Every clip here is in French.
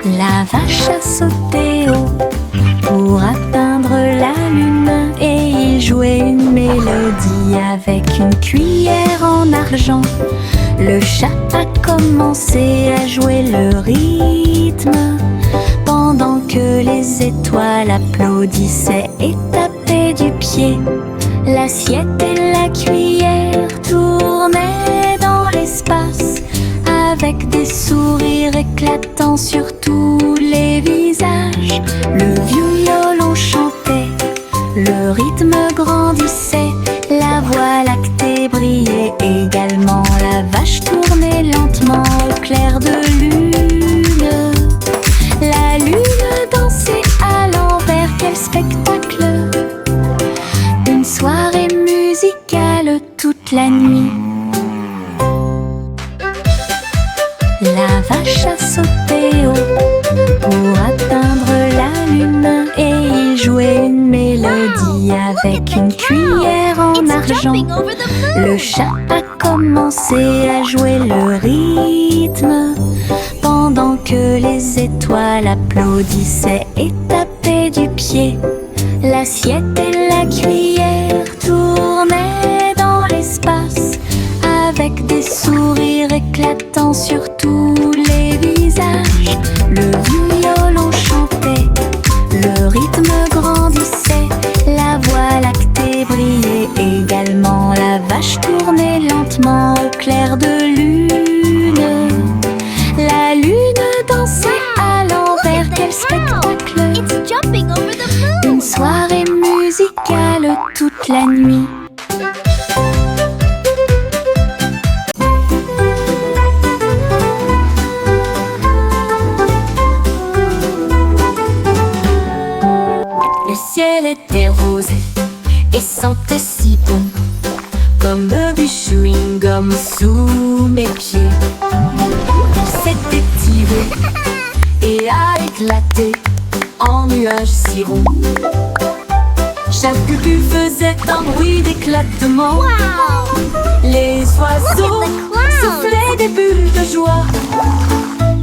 La vache a sauté haut pour atteindre la lune et il jouait une mélodie avec une cuillère en argent. Le chat a commencé à jouer le rythme pendant que les étoiles applaudissaient et tapaient du pied. L'assiette et la cuillère tournaient dans l'espace avec des sourires éclatants sur tous les visages. Le violon chantait, le rythme grandissait, la voie lactée brillait également. La vache tournait lentement au clair de lune. La lune dansait à l'envers, quel spectacle! Une soirée musicale toute la nuit. La vache a sauté haut pour atteindre la lune et il jouait une mélodie avec une cuillère en argent. Le chat a commencé à jouer le rythme pendant que les étoiles applaudissaient et tapaient du pied. L'assiette et la cuillère tournaient dans l'espace avec des sourires éclatants sur tous les visages. Le violon chantait, le rythme grandissait, la voie lactée brillait également. La vache tournait lentement au clair de lune. La lune dansait à l'envers, quel spectacle! Une soirée musicale toute la nuit. Le ciel était rose et sentait si bon, comme du chewing-gum sous mes pieds. S'était tiré et a éclaté en nuages si ronds. Chaque bulle faisait un bruit d'éclatement. Les oiseaux soufflaient des bulles de joie.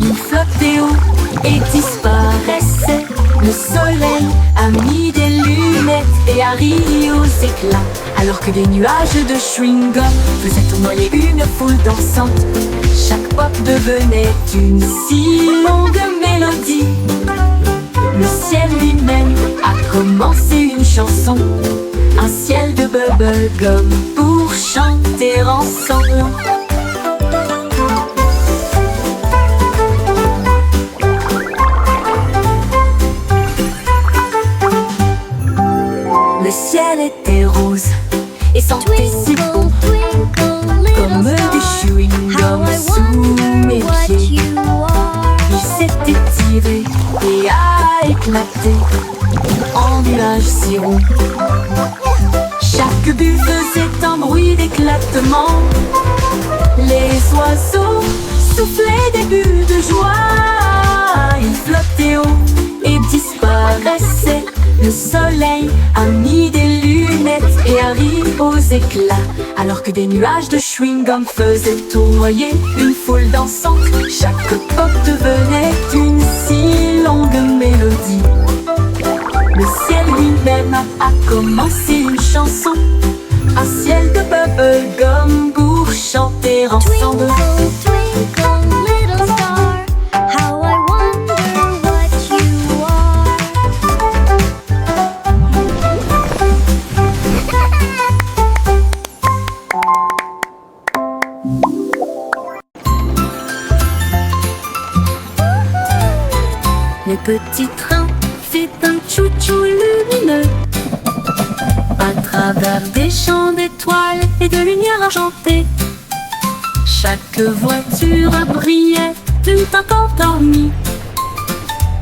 Ils flottaient haut et disparaissaient. Le soleil a mis des lunettes et a ri aux éclats, alors que des nuages de chewing-gum faisaient tournoyer une foule dansante. Chaque pop devenait une si longue mélodie. Le ciel lui-même a commencé une chanson, un ciel de bubblegum pour chanter ensemble. Le ciel était rose et sentait si bon, comme du chewing-gum sous mes pieds. Il s'était tiré et a éclaté en nuages si ronds. Chaque bulle faisait un bruit d'éclatement. Les oiseaux soufflaient des bulles de joie. Ils flottaient haut et disparaissaient. Le soleil a mis des lunettes et a ri aux éclats, alors que des nuages de chewing-gum faisaient tournoyer une foule dansante. Chaque pop devenait une si longue mélodie. Le ciel lui-même a commencé une chanson, un ciel de bubblegum pour chanter ensemble. Le petit train fait un chou-chou lumineux à travers des champs d'étoiles et de lumière argentée. Chaque voiture brillait d'une teinte endormie,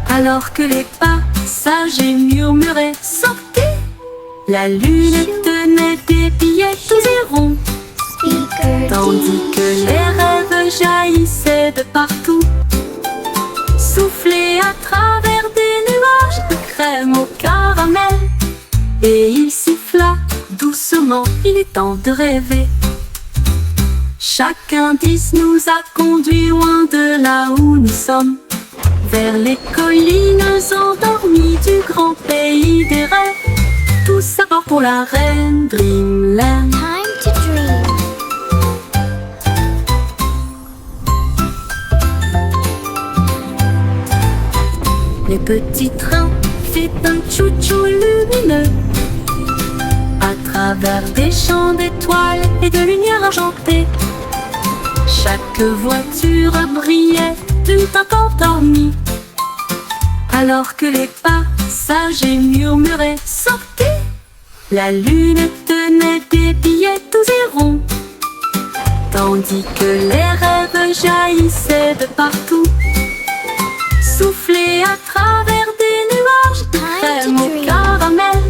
alors que les passagers murmuraient « Sortez !» La lune tenait des billets tous et ronds, tandis que les rêves jaillissaient de partout, soufflés à travers des nuages de crème au caramel. Et il siffla doucement, il est temps de rêver. Chaque indice nous a conduits loin de là où nous sommes, vers les collines endormies du grand pays des rêves. Tout ça part pour la reine Dreamland. Time to dream. Les petits trains fait un tchou-tchou lumineux à travers des champs d'étoiles et de lumière argentée. Chaque voiture brillait d'une teinte endormie, alors que les passagers murmuraient « Sortez !» La lune tenait des billets doux et ronds, tandis que les rêves jaillissaient de partout, soufflés à travers des nuages de crème au caramel.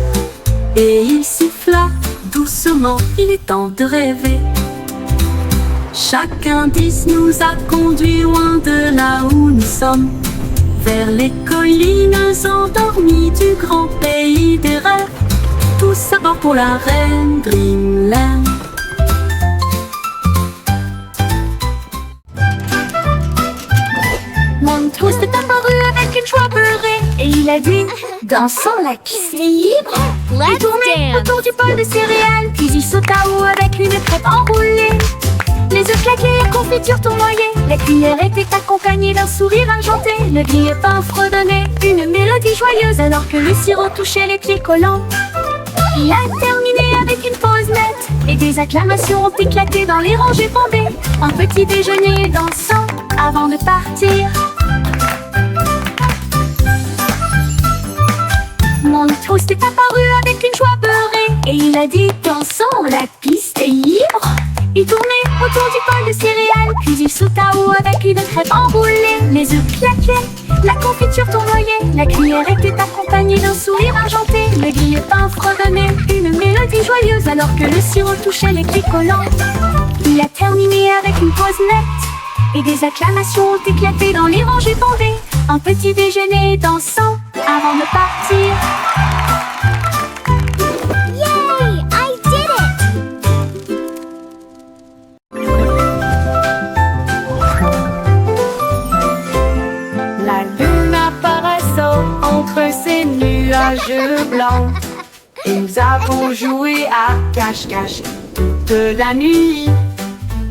Et il siffla doucement, il est temps de rêver. Chaque indice nous a conduits loin de là où nous sommes, vers les collines endormies du grand pays des rêves. Tout ça part pour la reine Dreamland. Montrose est apparu avec une joie beurrée et il a dit « Dansons, la piste est libre !» Il Let's tournait dance. autour du bol de céréales, puis il sauta haut avec une crêpe enroulée. Les œufs claqués, la confiture tournoyée, la cuillère était accompagnée d'un sourire argenté. Le grille-pain fredonnait une mélodie joyeuse alors que le sirop touchait les pieds collants. Il a terminé avec une pause nette et des acclamations ont éclaté dans les rangées bondées. Un petit déjeuner dansant avant de partir. Montrose est apparu avec une joie beurrée et il a dit « Dansons, la piste est libre !» Il tournait autour du bol de céréales, puis il sauta haut avec une crêpe enroulée. Les œufs claquaient, la confiture tournoyait, la cuillère était accompagnée d'un sourire argenté. Le grille-pain fredonnait une mélodie joyeuse alors que le sirop touchait les pieds collants. Il a terminé avec une pause nette et des acclamations ont éclaté dans les rangées bondées. Un petit déjeuner dansant avant de partir. Yay! I did it! La lune apparaissant entre ces nuages blancs, et nous avons joué à cache-cache toute la nuit.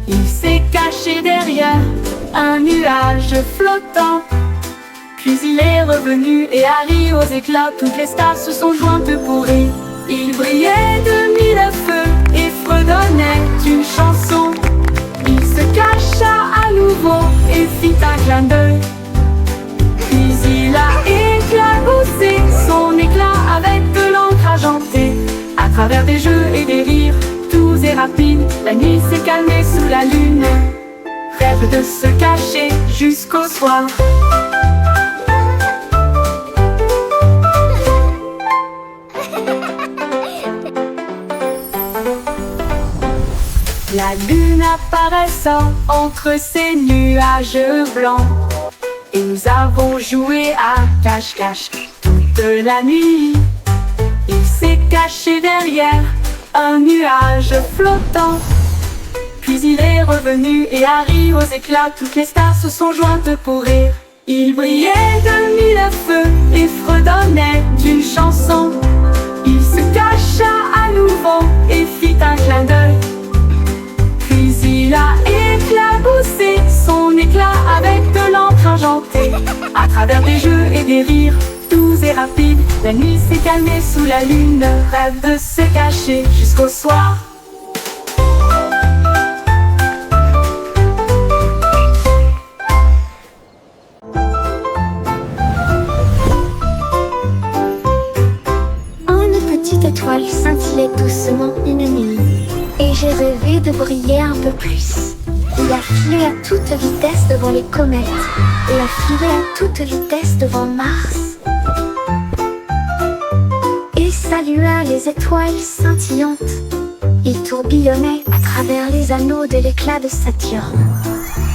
Il s'est caché derrière un nuage flottant, puis il est revenu et Harry aux éclats. Toutes les stars se sont jointes pour rire. Il brillait de mille feux et fredonnait une chanson. Il se cacha à nouveau et fit un clin d'œil. Puis il a éclaboussé son éclat avec de l'encre argentée. À travers des jeux et des rires, doux et rapides, la nuit s'est calmée sous la lune. Rêve de se cacher jusqu'au soir. La lune apparaissant entre ces nuages blancs, et nous avons joué à cache-cache toute la nuit. Il s'est caché derrière un nuage flottant, puis il est revenu et Harry aux éclats. Toutes les stars se sont jointes pour rire. Il brillait de mille feux et fredonnait d'une chanson. Il se cacha à nouveau et fit un clin d'œil. Puis il a éclaboussé son éclat avec de l'encre argentée. À travers des jeux et des rires, doux et rapides, la nuit s'est calmée sous la lune. Rêve de se cacher jusqu'au soir. Une petite étoile scintillait doucement une nuit, et j'ai rêvé de briller un peu plus. Il a filé à toute vitesse devant les comètes, et a filé à toute vitesse devant Mars, et salua les étoiles scintillantes. Il tourbillonnait à travers les anneaux de l'éclat de Saturne.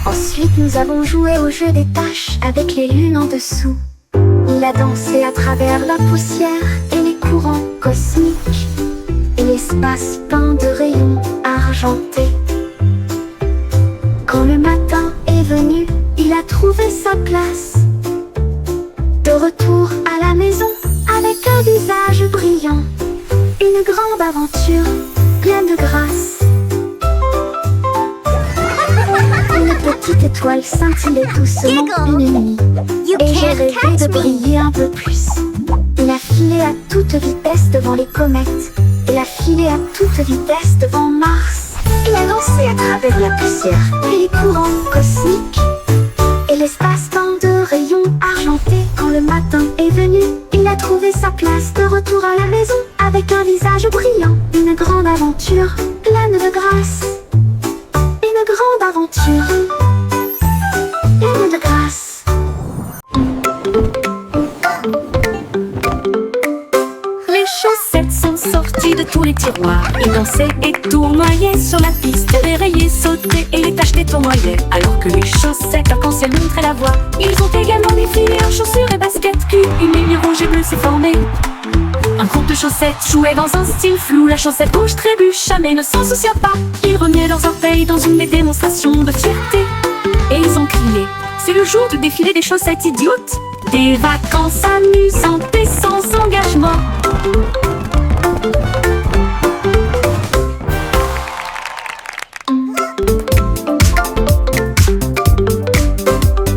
Ensuite nous avons joué au jeu des taches avec les lunes en dessous. Il a dansé à travers la poussière et les courants cosmiques, et l'espace peint de rayons argentés. Quand le matin est venu, il a trouvé sa place retour à la maison avec un visage brillant. Une grande aventure pleine de grâce. Une petite étoile scintillait doucement une nuit. Et j'ai rêvé de briller un peu plus. Il a filé à toute vitesse devant les comètes. Il a filé à toute vitesse devant Mars. Il a lancé à travers la poussière et les courants cosmiques et l'espace-temps de rayons argentés. Quand le matin est venu, il a trouvé sa place de retour à la maison avec un visage brillant. Une grande aventure pleine de grâce. Une grande aventure pleine de grâce. Les chaussettes sont sorties de tous les tiroirs. Ils dansaient et tournoyaient sur la piste. Les rayés sautaient et les taches les tournoyaient. Alors que les chaussettes arc-en-ciel montraient la voie. Ils ont également défilé en chaussures et baskets cues. Une ligne rouge et bleue s'est formée. Un groupe de chaussettes jouait dans un style flou. La chaussette rouge trébucha mais ne s'en soucia pas. Ils remuaient leurs orteils dans une démonstration de fierté. Et ils ont crié: c'est le jour du défilé des chaussettes idiotes. Des vacances amusantes et sans engagement.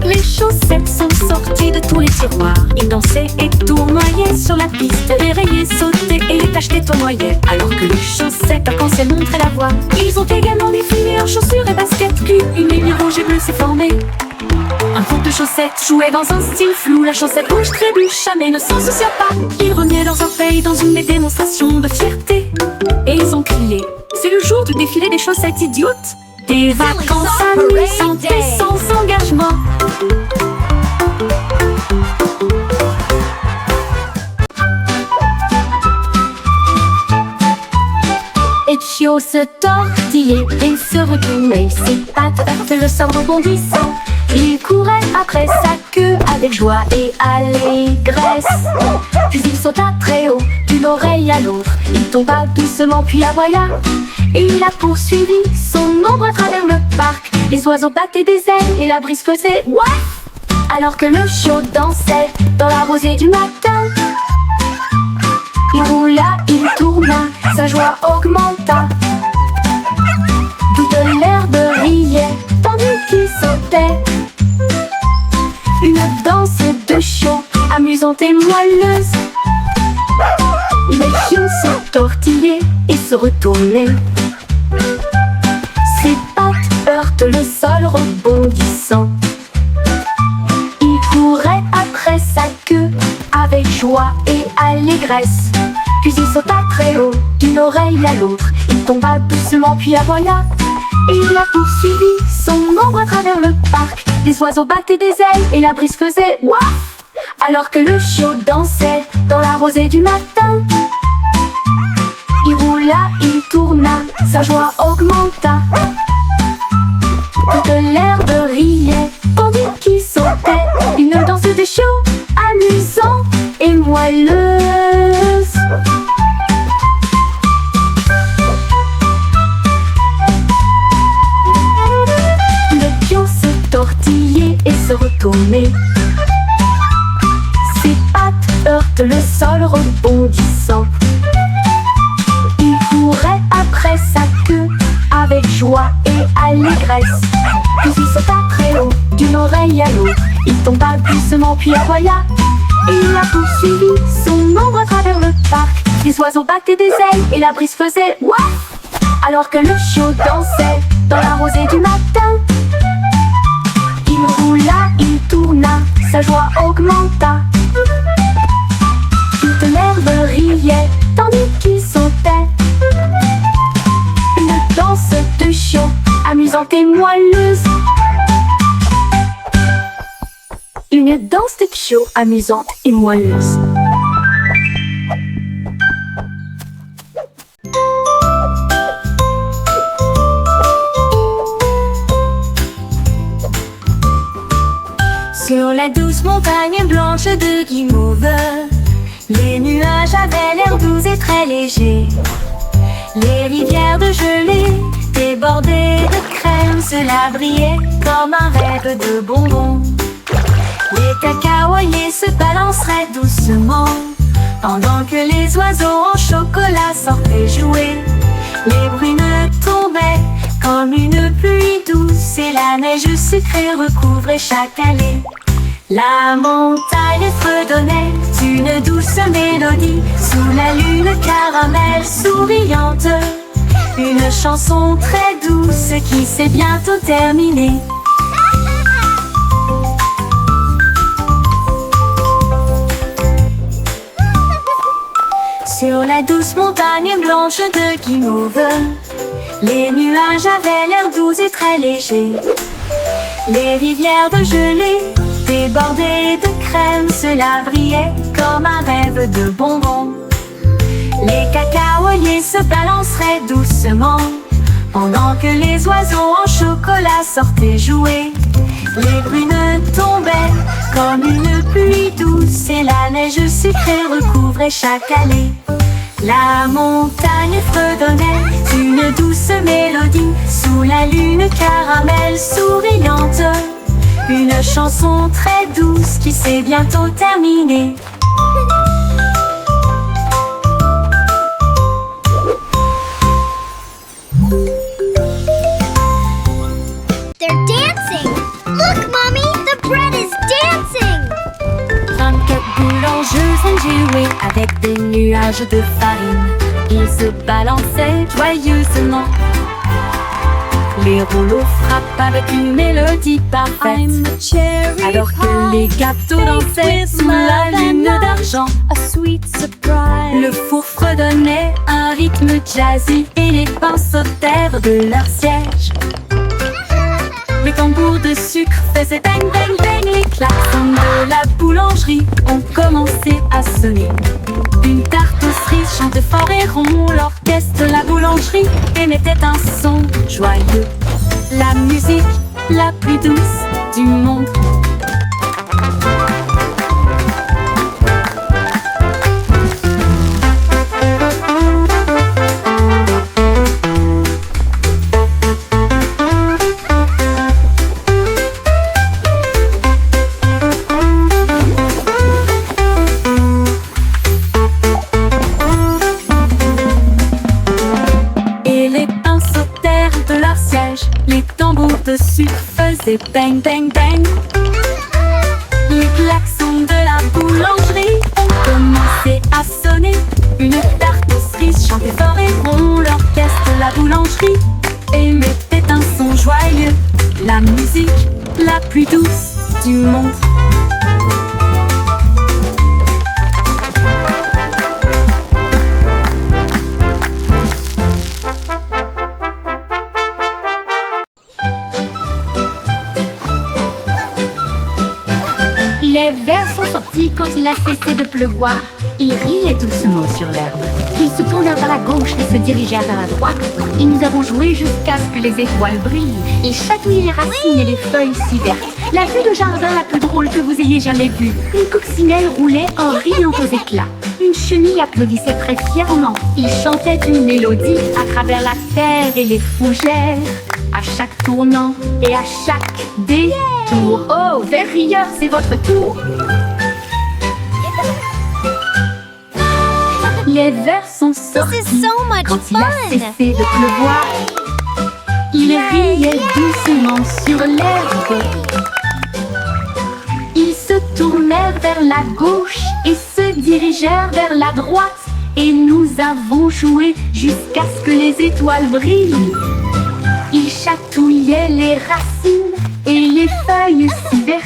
Les chaussettes sont sorties de tous les tiroirs. Ils dansaient et tournoyaient sur la piste. Les rayés sautaient et les taches les tournoyaient. Alors que les chaussettes arc-en-ciel montraient la voie. Ils ont également défilé en chaussures et baskets cues. Une ligne rouge et bleue s'est formée. Un groupe de chaussettes jouait dans un style flou. La chaussette rouge trébucha mais ne s'en soucia pas. Ils remuaient leurs orteils dans une démonstration de fierté. Et ils ont crié: c'est le jour du défilé des chaussettes idiotes. Des vacances amusantes et sans engagement. Etchio se tortillait et se retournait. Ses pattes heurtaient le sol rebondissant. Il courait après sa queue avec joie et allégresse. Puis il sauta très haut d'une oreille à l'autre. Il tomba doucement puis aboya. Et il a poursuivi son ombre à travers le parc. Les oiseaux battaient des ailes et la brise faisait ouaf. Alors que le chiot dansait dans la rosée du matin. Il roula, il tourna, sa joie augmenta. Toute l'herbe riait tandis qu'il sautait. Une danse de chiot amusante et moelleuse. Les chiots se tortillaient et se retournaient. Ses pattes heurtent le sol rebondissant. Il courait après sa queue avec joie et allégresse. Puis il sauta très haut d'une oreille à l'autre. Il tomba doucement puis aboya. Et il a poursuivi son ombre à travers le parc. Les oiseaux battaient des ailes et la brise faisait ouaf. Alors que le chiot dansait dans la rosée du matin. Il roula, il tourna, sa joie augmenta. Toute l'herbe riait tandis qu'il sautait. Une danse de chiot amusante et moelleuse. Le chiot se tortillait et se retournait. Ses pattes heurtent le sol rebondissant. Il courait après sa queue avec joie et allégresse. Puis il sauta très haut d'une oreille à l'autre. Il tomba doucement puis aboya. Et il a poursuivi son ombre à travers le parc. Les oiseaux battaient des ailes et la brise faisait ouaf. Alors que le chiot dansait dans la rosée du matin. Il roula, il tourna, sa joie augmenta. Toute l'herbe riait tandis qu'il sautait. Une danse de chiot amusante et moelleuse. Une danse de chiot amusante et moelleuse. Sur la douce montagne blanche de guimauve, les nuages avaient l'air doux et très légers. Les rivières de gelée débordées de crème, cela brillait comme un rêve de bonbons. Les cacaoyers se balanceraient doucement pendant que les oiseaux en chocolat sortaient jouer. Les brunes tombaient comme une pluie douce et la neige sucrée recouvrait chaque allée. La montagne fredonnait une douce mélodie sous la lune caramel souriante. Une chanson très douce qui s'est bientôt terminée. Sur la douce montagne blanche de Guimauve, les nuages avaient l'air doux et très légers. Les rivières de gelée débordées de crème, cela brillait comme un rêve de bonbons. Les cacaoyers se balanceraient doucement pendant que les oiseaux en chocolat sortaient jouer. Les brunes tombaient comme une pluie douce et la neige sucrée recouvrait chaque allée. La montagne fredonnait une douce mélodie sous la lune caramel souriante. Une chanson très douce qui s'est bientôt terminée. They're dancing! Look, Mommy! The bread is dancing! 24 boulangeuses ont joué avec des nuages de farine. Ils se balançaient joyeusement. Les rouleaux frappent avec une mélodie parfaite, alors que les gâteaux dansaient sous la lune d'argent. Le four fredonnait un rythme jazzy et les pains sautèrent de leur siège. Les tambours de sucre faisaient bang bang bang. Les klaxons de la boulangerie ont commencé à sonner. Une tarte aux cerises chantait fort et rond. L'orchestre de la boulangerie émettait un son joyeux. La musique la plus douce du monde. Les tambours de sucre faisaient bang bang bang. Les klaxons de la boulangerie ont commencé à sonner. Une tarte aux cerises chantait fort et rond. L'orchestre de la boulangerie émettait un son joyeux. La musique la plus douce du monde. Les vers sont sortis quand il a cessé de pleuvoir. Ils riaient doucement sur l'herbe. Ils se tournèrent vers la gauche et se dirigèrent vers la droite. Et nous avons joué jusqu'à ce que les étoiles brillent. Ils chatouillaient les racines et les feuilles si vertes. La vue de jardin la plus drôle que vous ayez jamais vue. Une coccinelle roulait en riant aux éclats. Une chenille applaudissait très fièrement. Ils chantaient une mélodie à travers la terre et les fougères. À chaque tournant et à chaque détour. Oh, vers rieur, c'est votre tour. Les vers sont sortis quand il a cessé de pleuvoir. Ils riaient doucement sur l'herbe. Ils se tournèrent vers la gauche et se dirigèrent vers la droite. Et nous avons joué jusqu'à ce que les étoiles brillent. Ils chatouillaient les racines et les feuilles si vertes.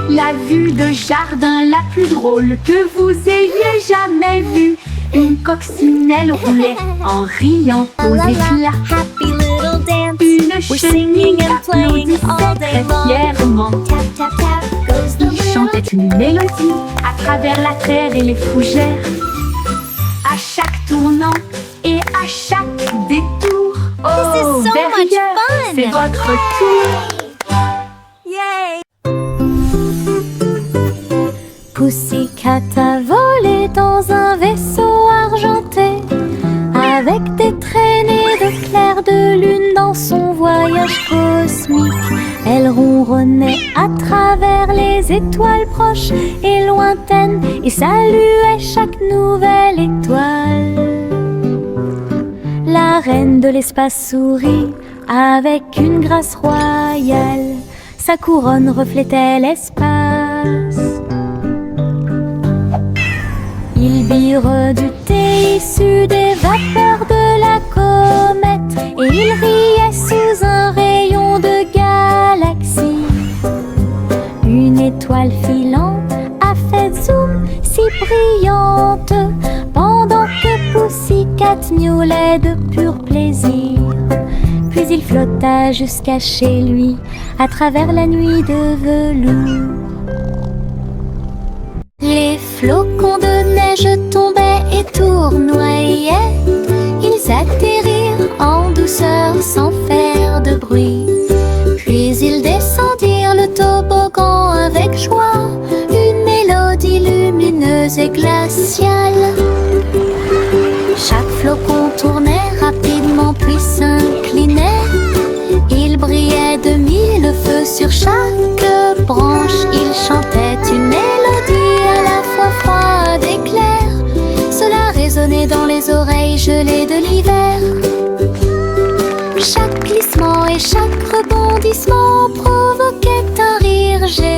La vue de jardin la plus drôle que vous ayez jamais vue. Une coccinelle roulait en riant aux éclats. Une chenille applaudissait très fièrement. Ils chantaient une mélodie à travers la terre et les fougères. À chaque tournant et à chaque détour. Oh, derrière, c'est votre tour. Pussycat a volé dans un vaisseau argenté, avec des traînées de clair de lune dans son voyage cosmique. Elle ronronnait à travers les étoiles proches et lointaines et saluait chaque nouvelle étoile. La reine de l'espace sourit avec une grâce royale. Sa couronne reflétait l'espace. Il birent du thé issu des vapeurs de la comète et il riait sous un rayon de galaxie. Une étoile filante a fait zoom si brillante pendant que Pussycat miaulait de pur plaisir. Puis il flotta jusqu'à chez lui à travers la nuit de velours. Les flocons de neige tombaient et tournoyaient. Ils atterrirent en douceur sans faire de bruit. Puis ils descendirent le toboggan avec joie, une mélodie lumineuse et glaciale. Chaque flocon tournait rapidement puis s'inclinait. Il brillait de mille feux sur chaque branche. Il chantait une mélodie à la fois froide et claire. Cela résonnait dans les oreilles gelées de l'hiver. Chaque glissement et chaque rebondissement provoquait un rire général.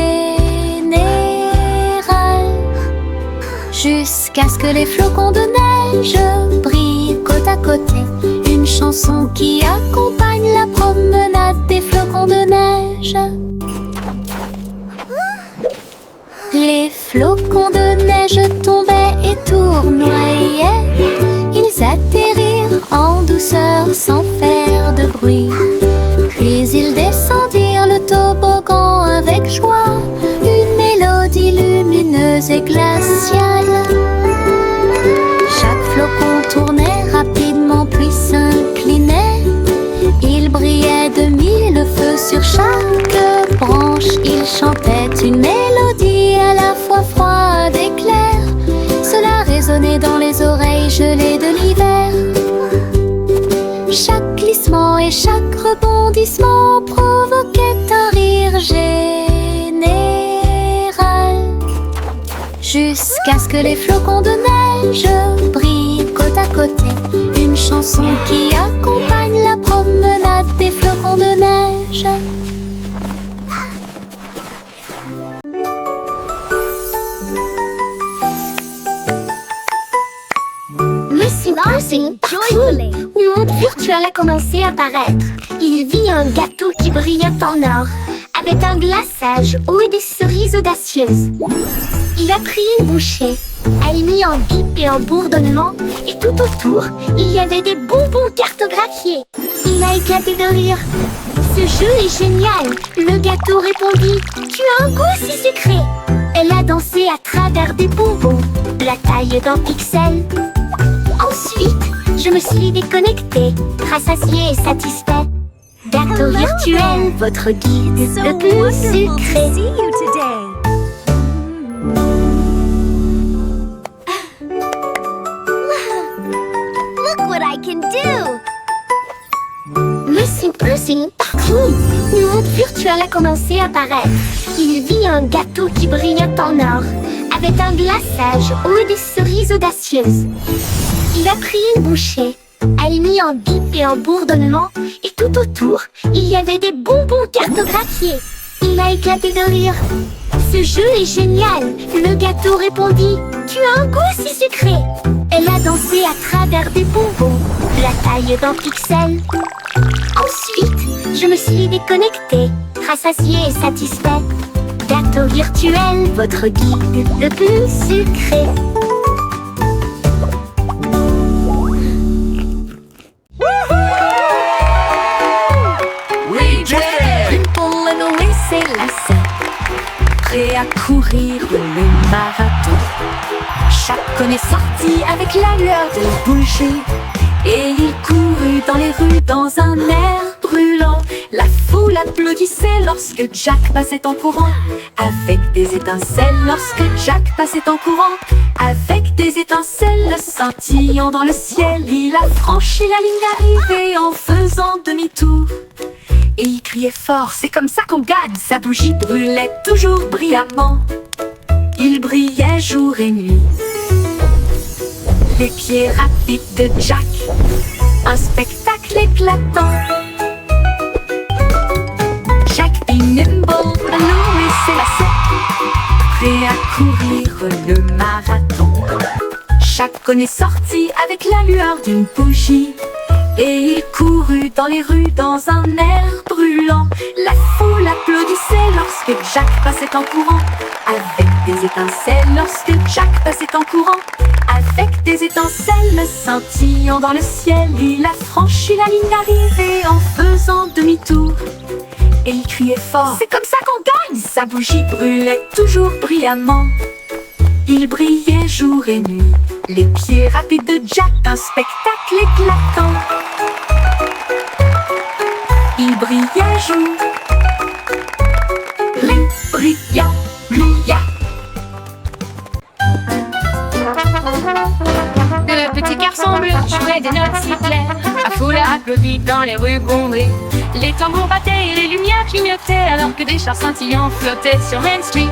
Jusqu'à ce que les flocons de neige brillent côte à côté. Une chanson qui accompagne la promenade des flocons de neige. Les flocons de neige tombaient et tournoyaient. Ils atterrirent en douceur sans faire de bruit. Puis ils descendirent le toboggan avec joie, une mélodie lumineuse et glaciale. Chaque flocon tournait rapidement puis s'inclinait. Il brillait de mille feux sur chaque branche. Il chantait une mélodie à la fois froide et claire. Cela résonnait dans les oreilles gelées de l'hiver. Chaque glissement et chaque rebondissement provoquait un rire général. Jusqu'à ce que les flocons de neige brillent côte à côté. Une chanson qui accompagne la promenade des flocons de neige. Monsieur Percy, le monde virtuel a commencé à apparaître. Il vit un gâteau qui brillait en or, avec un glaçage haut et des cerises audacieuses. Il a pris une bouchée, elle mit en bip et en bourdonnement, et tout autour, il y avait des bonbons cartographiés. Il a éclaté de rire. Ce jeu est génial, le gâteau répondit. Tu as un goût si sucré. Elle a dansé à travers des bonbons, la taille d'un pixel. Ensuite, je me suis déconnectée, rassasiée et satisfait. Gâteau virtuel, votre guide le plus sucré. Look what I can do! Monsieur Percy, le monde virtuel a commencé à apparaître. Il vit un gâteau qui brillait en or, avec un glaçage haut et des cerises audacieuses. Il a pris une bouchée, elle mit en bip et en bourdonnement, et tout autour, il y avait des bonbons cartographiés. Il a éclaté de rire. Ce jeu est génial, le gâteau répondit. Tu as un goût si sucré. Elle a dansé à travers des bonbons, la taille d'un pixel. Ensuite, je me suis déconnectée, rassasiée et satisfait. Gâteau virtuel, votre guide le plus sucré. Prêt à courir le marathon. Chacun est sorti avec la lueur de la bougie, et il courut dans les rues dans un air brûlant. La foule applaudissait lorsque Jack passait en courant, avec des étincelles lorsque Jack passait en courant, avec des étincelles scintillant dans le ciel, il a franchi la ligne d'arrivée en faisant demi-tour. Et il criait fort, c'est comme ça qu'on gagne. Sa bougie brûlait toujours brillamment. Il brillait jour et nuit. Les pieds rapides de Jack, un spectacle éclatant. Jack est nimble, Louis s'élassait, prêt à courir le marathon. Jack est sorti avec la lueur d'une bougie, et il courut dans les rues dans un air brûlant. La foule applaudissait lorsque Jack passait en courant, avec des étincelles lorsque Jack passait en courant. Avec des étincelles scintillant dans le ciel, il a franchi la ligne d'arrivée en faisant demi-tour. Et il criait fort, c'est comme ça qu'on gagne. Sa bougie brûlait toujours brillamment. Il brillait jour et nuit, les pieds rapides de Jack, un spectacle éclatant. Il brillait jour, brillant, brillant. Le petit garçon bleu jouait des notes si claires, la foule applaudit dans les rues bondées. Les tambours battaient et les lumières clignotaient, alors que des chars scintillants flottaient sur Main Street.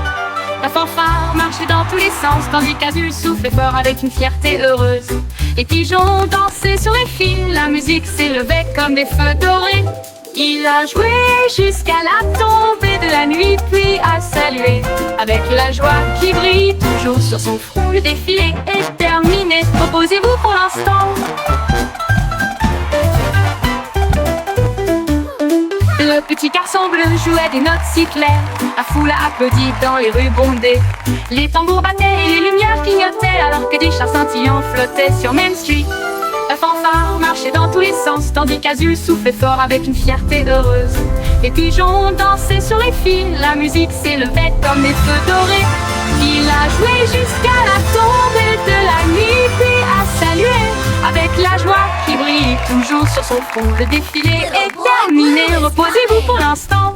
La fanfare marchait dans tous les sens, tandis qu'Azul soufflait fort avec une fierté heureuse. Les pigeons dansaient sur les fils, la musique s'élevait comme des feux dorés. Il a joué jusqu'à la tombée de la nuit, puis a salué avec la joie qui brille toujours sur son front. Le défilé est terminé, reposez-vous pour l'instant. Le petit garçon bleu jouait des notes si claires, la foule a applaudi dans les rues bondées. Les tambours battaient et les lumières clignotaient, alors que des chars scintillants flottaient sur Main Street. La fanfare marchait dans tous les sens, tandis qu'Azul soufflait fort avec une fierté heureuse. Les pigeons dansaient sur les fils, la musique s'élevait comme des feux dorés. Il a joué jusqu'à la tombée de la nuit, puis a salué avec la joie qui brille toujours sur son front. Le défilé est terminé, reposez-vous pour l'instant.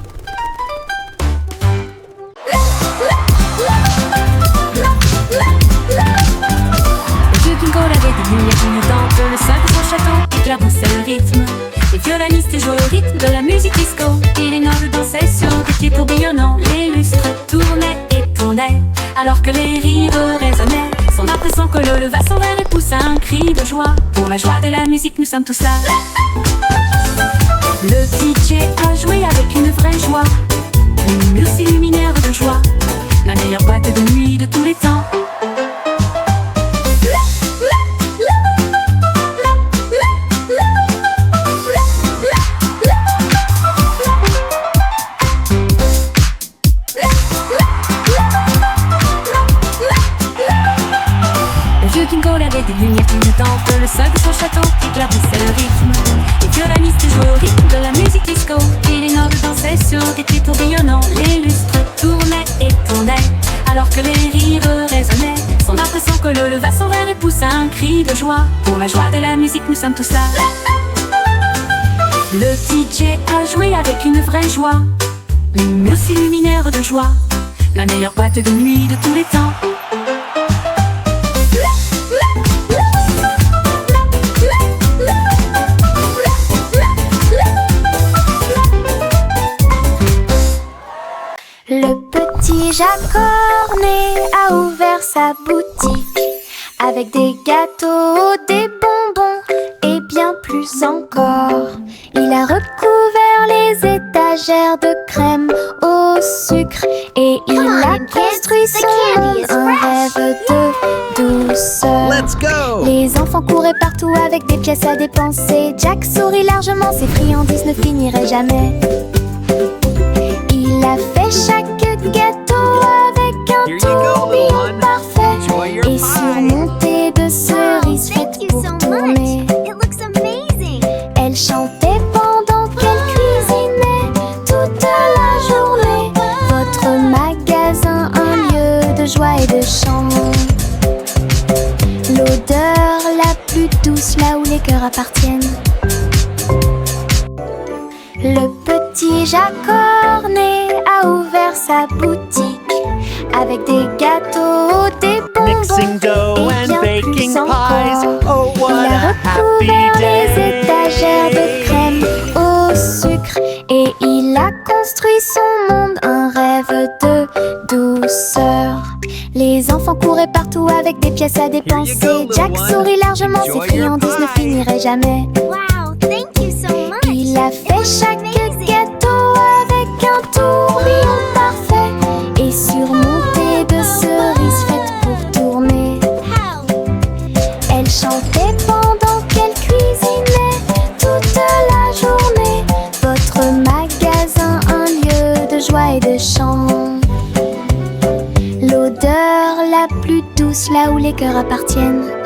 Bingo avait des lumières clignotantes, le sein de son château éclaboussait le rythme. Les violonistes jouaient au rythme de la musique disco, et les nobles dansaient sur des pieds tourbillonnants. Les lustres tournaient et tournaient, alors que les rires résonnaient. Son impression que le leva son verre et poussa un cri de joie. Pour la joie de la musique, nous sommes tous là. Le DJ a joué avec une vraie joie, une murs illuminaire de joie, la meilleure boîte de nuit de tous les temps. Avait des lumières clignotantes, le sol de son château éclaboussait le rythme. Les violonistes jouaient au rythme de la musique disco, et les nobles dansaient sur des pieds tourbillonnants. Les lustres tournaient et tournaient, alors que les rires résonnaient. Son impression que le leva son verre et poussa un cri de joie. Pour la joie de la musique, nous sommes tous là. Le DJ a joué avec une vraie joie, une murs illuminaire de joie, la meilleure boîte de nuit de tous les temps. Le petit Jacques Cornet a ouvert sa boutique avec des gâteaux, des bonbons et bien plus encore. Il a recouvert les étagères de crème au sucre et il a construit son monde, un rêve de douceur. Let's go! Les enfants couraient partout avec des pièces à dépenser. Jack sourit largement, ses friandises ne finiraient jamais. Il a fait chaque gâteau avec un tourbillon parfait et surmonté de cerises faites pour tourner. Elle chantait pendant qu'elle cuisinait toute la journée. Votre magasin, un lieu de joie et de chant. L'odeur la plus douce là où les cœurs appartiennent. Le petit Jacques Cornet a ouvert sa boutique avec des gâteaux, des bonbons Mixing dough et and bien ouvert les étagères de crème au sucre et il a construit son monde, un rêve de douceur. Les enfants couraient partout avec des pièces à dépenser. Jack sourit largement, ses friandises ne finiraient jamais. Wow, thank you so much. Il a fait chaque gâteau avec un tourbillon parfait et surmonté de cerises faites pour tourner. Elle chantait pendant qu'elle cuisinait toute la journée. Votre magasin, un lieu de joie et de chant. L'odeur la plus douce là où les cœurs appartiennent.